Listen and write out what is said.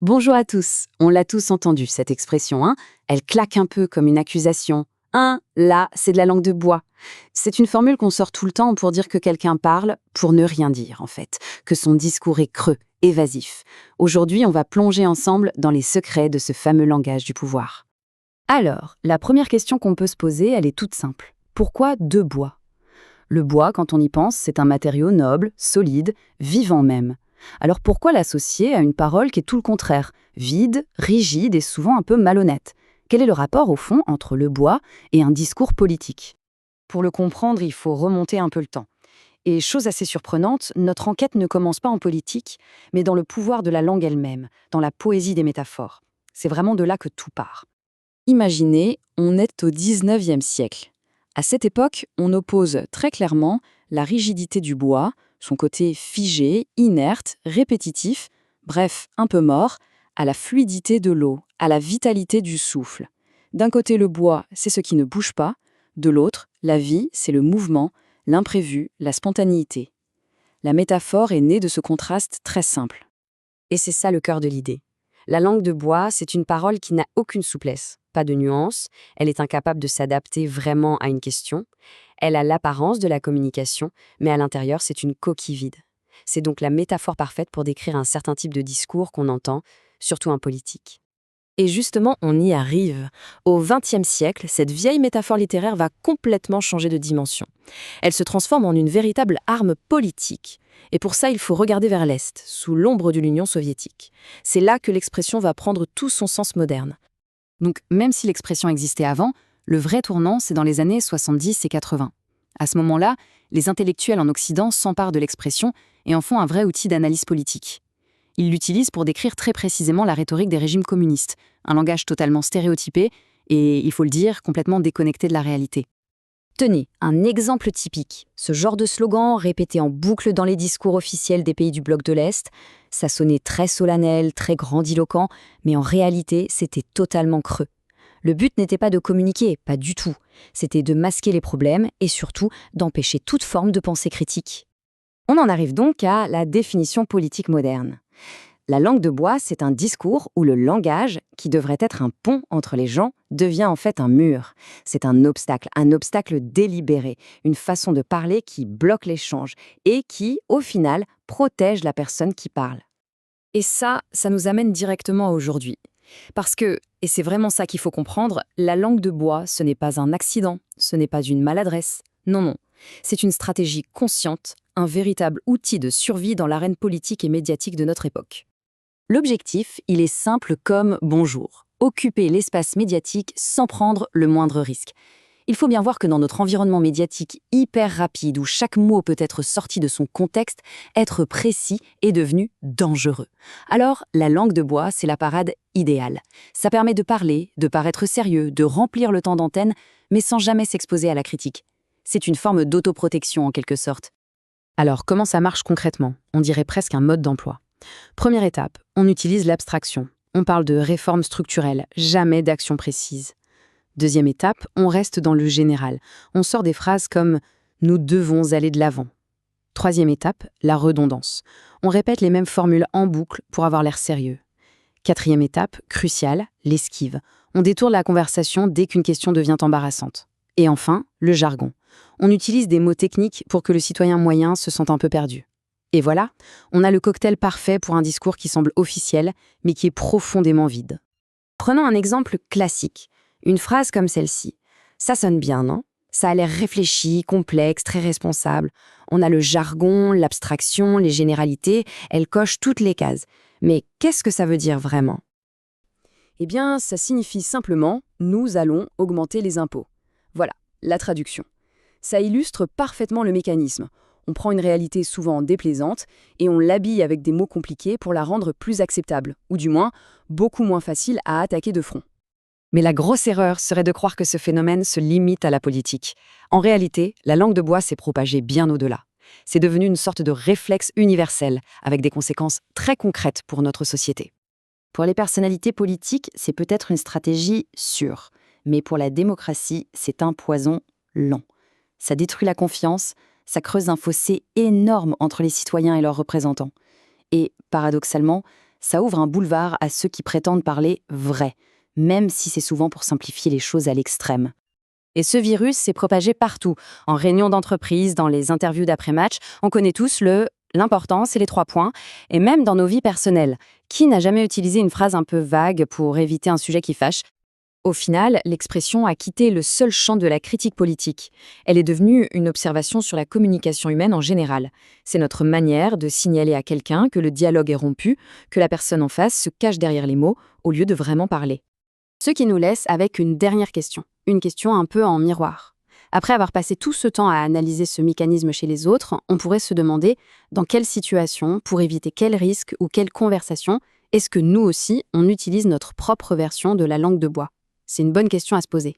Bonjour à tous. On l'a tous entendu, cette expression, hein. Elle claque un peu comme une accusation. Là, c'est de la langue de bois. C'est une formule qu'on sort tout le temps pour dire que quelqu'un parle pour ne rien dire, en fait, que son discours est creux, évasif. Aujourd'hui, on va plonger ensemble dans les secrets de ce fameux langage du pouvoir. Alors, la première question qu'on peut se poser, elle est toute simple. Pourquoi de bois? Le bois, quand on y pense, c'est un matériau noble, solide, vivant même. Alors pourquoi l'associer à une parole qui est tout le contraire, vide, rigide et souvent un peu malhonnête? Quel est le rapport, au fond, entre le bois et un discours politique? Pour le comprendre, il faut remonter un peu le temps. Et chose assez surprenante, notre enquête ne commence pas en politique, mais dans le pouvoir de la langue elle-même, dans la poésie des métaphores. C'est vraiment de là que tout part. Imaginez, on est au 19e siècle. À cette époque, on oppose très clairement la rigidité du bois, son côté figé, inerte, répétitif, bref, un peu mort, à la fluidité de l'eau, à la vitalité du souffle. D'un côté, le bois, c'est ce qui ne bouge pas, de l'autre, la vie, c'est le mouvement, l'imprévu, la spontanéité. La métaphore est née de ce contraste très simple. Et c'est ça le cœur de l'idée. La langue de bois, c'est une parole qui n'a aucune souplesse, pas de nuance, elle est incapable de s'adapter vraiment à une question. Elle a l'apparence de la communication, mais à l'intérieur, c'est une coquille vide. C'est donc la métaphore parfaite pour décrire un certain type de discours qu'on entend, surtout un politique. Et justement, on y arrive. Au XXe siècle, cette vieille métaphore littéraire va complètement changer de dimension. Elle se transforme en une véritable arme politique. Et pour ça, il faut regarder vers l'Est, sous l'ombre de l'Union soviétique. C'est là que l'expression va prendre tout son sens moderne. Donc, même si l'expression existait avant, le vrai tournant, c'est dans les années 70 et 80. À ce moment-là, les intellectuels en Occident s'emparent de l'expression et en font un vrai outil d'analyse politique. Ils l'utilisent pour décrire très précisément la rhétorique des régimes communistes, un langage totalement stéréotypé et, il faut le dire, complètement déconnecté de la réalité. Tenez, un exemple typique. Ce genre de slogan répété en boucle dans les discours officiels des pays du bloc de l'Est, ça sonnait très solennel, très grandiloquent, mais en réalité, c'était totalement creux. Le but n'était pas de communiquer, pas du tout. C'était de masquer les problèmes et surtout d'empêcher toute forme de pensée critique. On en arrive donc à la définition politique moderne. La langue de bois, c'est un discours où le langage, qui devrait être un pont entre les gens, devient en fait un mur. C'est un obstacle délibéré, une façon de parler qui bloque l'échange et qui, au final, protège la personne qui parle. Et ça nous amène directement à aujourd'hui. Parce que, et c'est vraiment ça qu'il faut comprendre, la langue de bois, ce n'est pas un accident, ce n'est pas une maladresse. Non, non. C'est une stratégie consciente, un véritable outil de survie dans l'arène politique et médiatique de notre époque. L'objectif, il est simple comme bonjour. Occuper l'espace médiatique sans prendre le moindre risque. Il faut bien voir que dans notre environnement médiatique hyper rapide, où chaque mot peut être sorti de son contexte, être précis est devenu dangereux. Alors, la langue de bois, c'est la parade idéale. Ça permet de parler, de paraître sérieux, de remplir le temps d'antenne, mais sans jamais s'exposer à la critique. C'est une forme d'autoprotection en quelque sorte. Alors, comment ça marche concrètement? On dirait presque un mode d'emploi. Première étape, on utilise l'abstraction. On parle de réformes structurelles, jamais d'action précise. Deuxième étape, on reste dans le général. On sort des phrases comme « nous devons aller de l'avant ». Troisième étape, la redondance. On répète les mêmes formules en boucle pour avoir l'air sérieux. Quatrième étape, cruciale, l'esquive. On détourne la conversation dès qu'une question devient embarrassante. Et enfin, le jargon. On utilise des mots techniques pour que le citoyen moyen se sente un peu perdu. Et voilà, on a le cocktail parfait pour un discours qui semble officiel, mais qui est profondément vide. Prenons un exemple classique. Une phrase comme celle-ci. Ça sonne bien, non? Ça a l'air réfléchi, complexe, très responsable. On a le jargon, l'abstraction, les généralités, elles cochent toutes les cases. Mais qu'est-ce que ça veut dire vraiment? Eh bien, ça signifie simplement « nous allons augmenter les impôts ». Voilà, la traduction. Ça illustre parfaitement le mécanisme. On prend une réalité souvent déplaisante et on l'habille avec des mots compliqués pour la rendre plus acceptable, ou du moins, beaucoup moins facile à attaquer de front. Mais la grosse erreur serait de croire que ce phénomène se limite à la politique. En réalité, la langue de bois s'est propagée bien au-delà. C'est devenu une sorte de réflexe universel, avec des conséquences très concrètes pour notre société. Pour les personnalités politiques, c'est peut-être une stratégie sûre, mais pour la démocratie, c'est un poison lent. Ça détruit la confiance, ça creuse un fossé énorme entre les citoyens et leurs représentants. Et, paradoxalement, Ça ouvre un boulevard à ceux qui prétendent parler vrai, même si c'est souvent pour simplifier les choses à l'extrême. Et ce virus s'est propagé partout, en réunion d'entreprise, dans les interviews d'après-match. On connaît tous l'important, c'est les 3 points, et même dans nos vies personnelles. Qui n'a jamais utilisé une phrase un peu vague pour éviter un sujet qui fâche? Au final, l'expression a quitté le seul champ de la critique politique. Elle est devenue une observation sur la communication humaine en général. C'est notre manière de signaler à quelqu'un que le dialogue est rompu, que la personne en face se cache derrière les mots, au lieu de vraiment parler. Ce qui nous laisse avec une dernière question, une question un peu en miroir. Après avoir passé tout ce temps à analyser ce mécanisme chez les autres, on pourrait se demander dans quelle situation, pour éviter quel risque ou quelle conversation, est-ce que nous aussi, on utilise notre propre version de la langue de bois? C'est une bonne question à se poser.